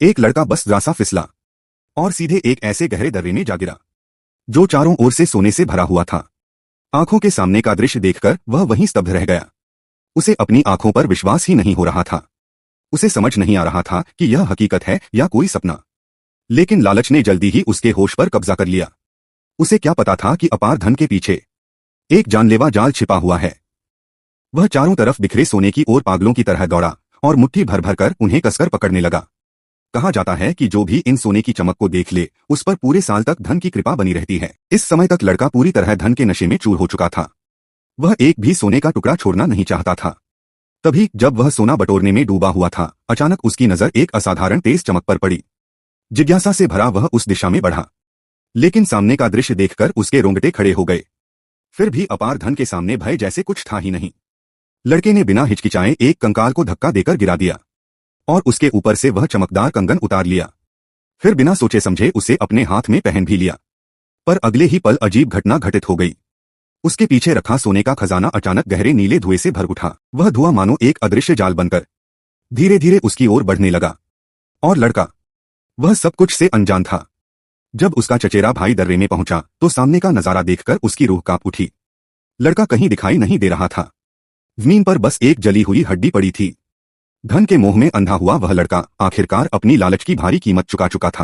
एक लड़का बस जरा सा फिसला और सीधे एक ऐसे गहरे दर्रे में जा गिरा जो चारों ओर से सोने से भरा हुआ था। आंखों के सामने का दृश्य देखकर वह वहीं स्तब्ध रह गया। उसे अपनी आंखों पर विश्वास ही नहीं हो रहा था। उसे समझ नहीं आ रहा था कि यह हकीकत है या कोई सपना। लेकिन लालच ने जल्दी ही उसके होश पर कब्जा कर लिया। उसे क्या पता था कि अपार धन के पीछे एक जानलेवा जाल छिपा हुआ है। वह चारों तरफ बिखरे सोने की ओर पागलों की तरह दौड़ा और मुट्ठी भर भर कर उन्हें कसकर पकड़ने लगा। कहा जाता है कि जो भी इन सोने की चमक को देख ले उस पर पूरे साल तक धन की कृपा बनी रहती है। इस समय तक लड़का पूरी तरह धन के नशे में चूर हो चुका था। वह एक भी सोने का टुकड़ा छोड़ना नहीं चाहता था। तभी जब वह सोना बटोरने में डूबा हुआ था, अचानक उसकी नजर एक असाधारण तेज चमक पर पड़ी। जिज्ञासा से भरा वह उस दिशा में बढ़ा, लेकिन सामने का दृश्य देखकर उसके रोंगटे खड़े हो गए। फिर भी अपार धन के सामने भय जैसे कुछ था ही नहीं। लड़के ने बिना हिचकिचाए एक कंकाल को धक्का देकर गिरा दिया और उसके ऊपर से वह चमकदार कंगन उतार लिया। फिर बिना सोचे समझे उसे अपने हाथ में पहन भी लिया। पर अगले ही पल अजीब घटना घटित हो गई। उसके पीछे रखा सोने का खजाना अचानक गहरे नीले धुएं से भर उठा। वह धुआं मानो एक अदृश्य जाल बनकर धीरे धीरे उसकी ओर बढ़ने लगा। और लड़का वह सब कुछ से अनजान था। जब उसका चचेरा भाई दर्रे में पहुंचा तो सामने का नजारा देखकर उसकी रूह कांप उठी। लड़का कहीं दिखाई नहीं दे रहा था। जमीन पर बस एक जली हुई हड्डी पड़ी थी। धन के मोह में अंधा हुआ वह लड़का आखिरकार अपनी लालच की भारी कीमत चुका चुका था।